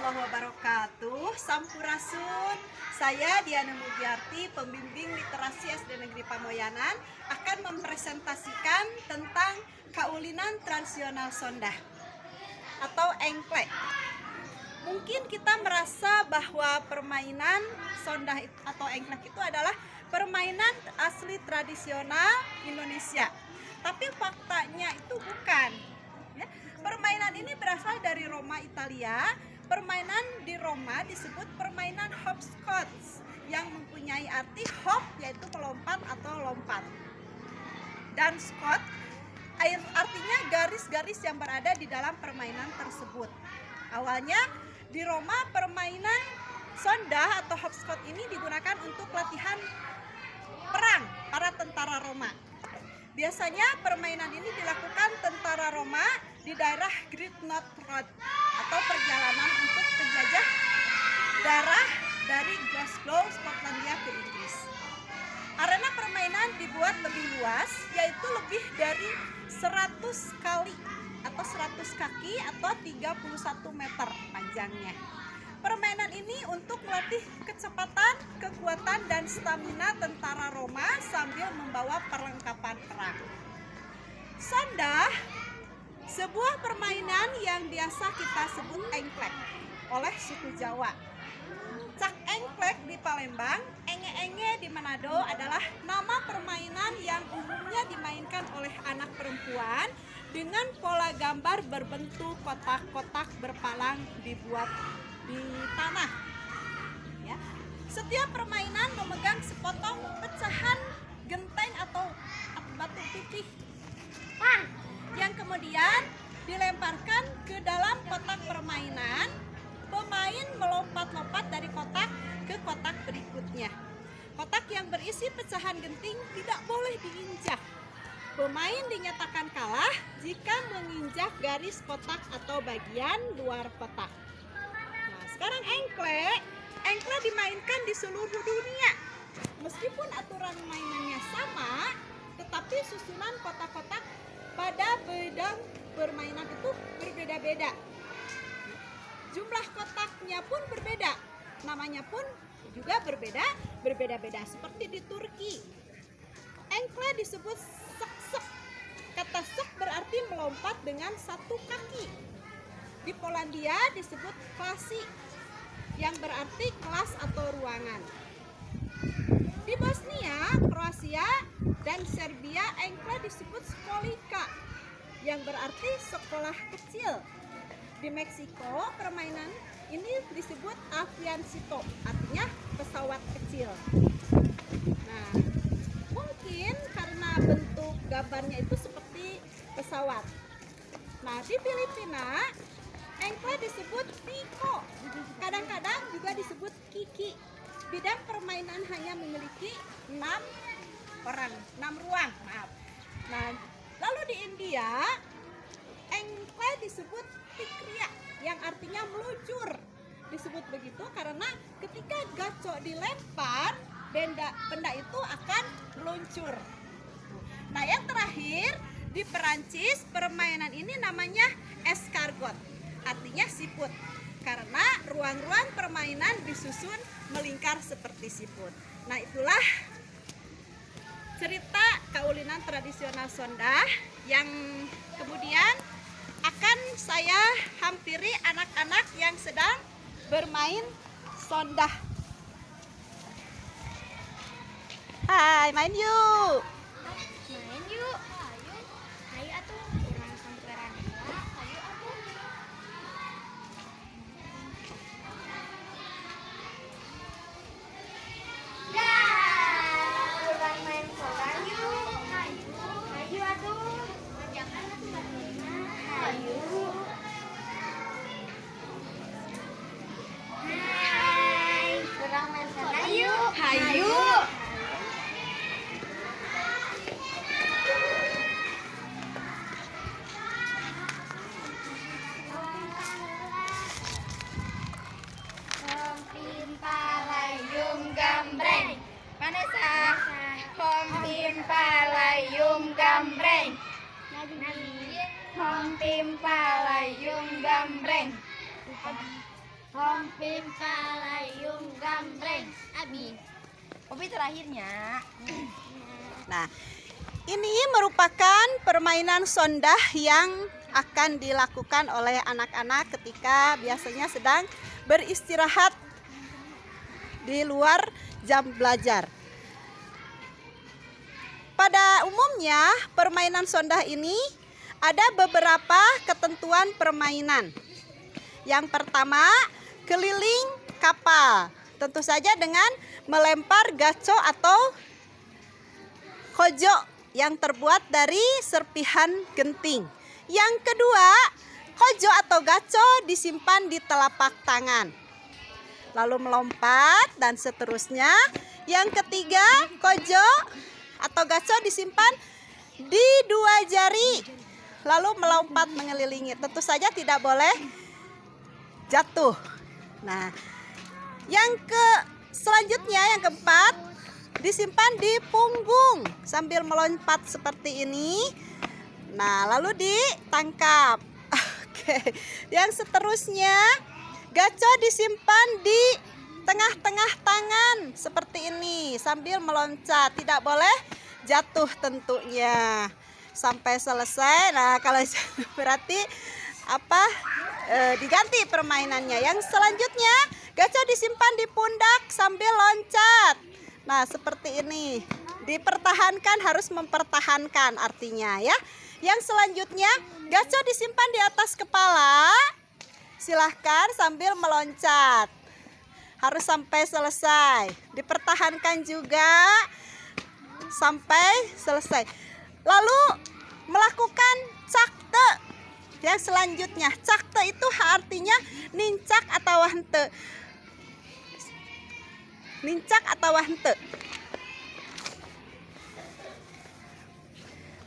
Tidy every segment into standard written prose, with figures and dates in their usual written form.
warahmatullahi wabarakatuh. Sampurasun. Saya Diana Mugiarti, pembimbing literasi SD Negeri Pamoyanan, akan mempresentasikan tentang kaulinan tradisional Sondah atau engklek. Mungkin kita merasa bahwa permainan Sondah atau engklek itu adalah permainan asli tradisional Indonesia. Tapi faktanya itu bukan. Ya, permainan ini berasal dari Roma, Italia. Permainan di Roma disebut permainan hopscotch yang mempunyai arti hop yaitu melompat atau lompat, dan scotch artinya garis-garis yang berada di dalam permainan tersebut. Awalnya di Roma permainan Sondah atau hopscotch ini digunakan untuk latihan perang para tentara Roma. Biasanya permainan ini dilakukan tentara Roma di daerah Great North Road atau perjalanan untuk penjajah daerah dari Glasgow, Skotlandia ke Inggris. Arena permainan dibuat lebih luas, yaitu lebih dari 100 kali atau 100 kaki atau 31 meter panjangnya. Permainan ini untuk melatih kecepatan, kekuatan, dan stamina tentara Roma sambil membawa perlengkapan perang. Sondah, sebuah permainan yang biasa kita sebut engklek oleh suku Jawa. Cak engklek di Palembang, enge-enge di Manado adalah nama permainan yang umumnya dimainkan oleh anak perempuan dengan pola gambar berbentuk kotak-kotak berpalang dibuat di tanah. Ya. Setiap permainan memegang sepotong pecahan genteng atau batu putih yang kemudian dilemparkan ke dalam kotak permainan. Pemain melompat-lompat dari kotak ke kotak berikutnya. Kotak yang berisi pecahan genting tidak boleh diinjak. Pemain dinyatakan kalah jika menginjak garis kotak atau bagian luar kotak. Nah, sekarang engklek dimainkan di seluruh dunia. Meskipun aturan mainannya sama, tetapi susunan kotak-kotak pada bidang permainan itu berbeda-beda. Jumlah kotaknya pun berbeda, namanya pun juga berbeda-beda. Seperti di Turki, engklek disebut sek-sek. Kata sek berarti melompat dengan satu kaki. Di Polandia disebut klasi, yang berarti kelas atau ruangan. Di Bosnia, Kroasia, dan Serbia, engklek disebut skolika, yang berarti sekolah kecil. Di Meksiko, permainan ini disebut aviancito, artinya pesawat kecil. Nah, mungkin karena bentuk gambarnya itu seperti pesawat. Nah, di Filipina, engklek disebut piko, kadang-kadang juga disebut kiki. Bidang permainan hanya memiliki 6 ruang. Nah, lalu di India, engklek disebut tikria, yang artinya meluncur. Disebut begitu karena ketika gacok dilempar, benda itu akan meluncur. Nah, yang terakhir di Perancis, permainan ini namanya escargot, artinya siput, karena ruang-ruang permainan disusun melingkar seperti siput. Nah, itulah cerita kaulinan tradisional Sondah yang kemudian akan saya hampiri anak-anak yang sedang bermain Sondah. Hai, main yuk. Main yuk. Ayo atuh, urang samperan heula. Ayo atuh. Ya, urang main Sondah yuk. Ayo atuh. Jangan atuh Marlina. Ayo. Hai, urang main Sondah yuk. Hayu. Pimpalayum gambreng. Vanessa. Hom pimpalayum gambreng. Hom pimpalayum gambreng. Hompim palayung gambreng. Abi. Opi terakhirnya. Nah, ini merupakan permainan sondah yang akan dilakukan oleh anak-anak ketika biasanya sedang beristirahat di luar jam belajar. Pada umumnya, permainan sondah ini ada beberapa ketentuan permainan. Yang pertama, keliling kapal. Tentu saja dengan melempar gaco atau kojo yang terbuat dari serpihan genting. Yang kedua, kojo atau gaco disimpan di telapak tangan. Lalu melompat dan seterusnya. Yang ketiga, kojo atau gaco disimpan di 2 jari. Lalu melompat mengelilingi. Tentu saja tidak boleh jatuh. Nah, selanjutnya yang keempat, disimpan di punggung sambil melompat seperti ini. Nah, lalu ditangkap. Oke. Yang seterusnya, gaco disimpan di tengah-tengah tangan seperti ini sambil meloncat. Tidak boleh jatuh tentunya. Sampai selesai. Nah, kalau berarti diganti permainannya. Yang selanjutnya, gaco disimpan di pundak sambil loncat. Nah, seperti ini. Dipertahankan, harus mempertahankan artinya ya. Yang selanjutnya, gaco disimpan di atas kepala. Silahkan sambil meloncat. Harus sampai selesai. Dipertahankan juga sampai selesai. Lalu melakukan cakte. Yang selanjutnya, cakte itu artinya nincak atau hente. Nincak atau hente.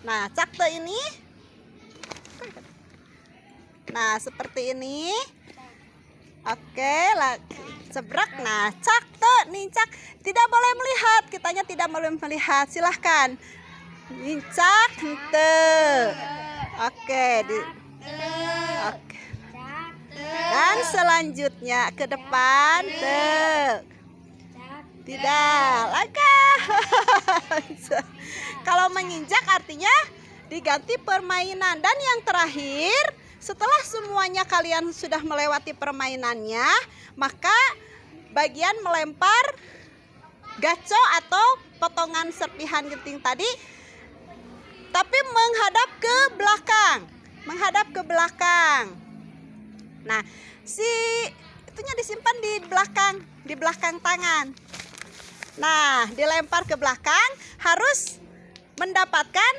Nah, cakte ini. Nah, seperti ini. Oke, sebrak. Nah, cakte, nincak. Tidak boleh melihat. Kitanya tidak boleh melihat. Silahkan. Nincak, hente. Oke. Oke. Dan selanjutnya ke depan. Tidak. Langkah. Kalau menginjak artinya diganti permainan. Dan yang terakhir, setelah semuanya kalian sudah melewati permainannya, maka bagian melempar gaco atau potongan serpihan genting tadi, tapi menghadap ke belakang. Menghadap ke belakang. Nah, itunya disimpan di belakang tangan. Nah, dilempar ke belakang, harus mendapatkan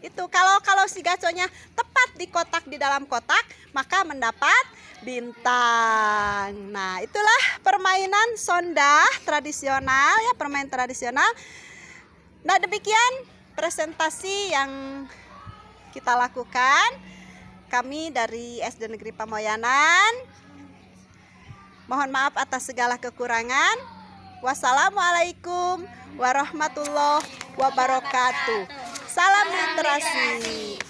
itu. Kalau si gaconya tepat di kotak, di dalam kotak, maka mendapat bintang. Nah, itulah permainan sondah tradisional ya, permainan tradisional. Nah, demikian presentasi yang kita lakukan. Kami dari SD Negeri Pamoyanan mohon maaf atas segala kekurangan. Wassalamualaikum warahmatullahi wabarakatuh. Salam literasi.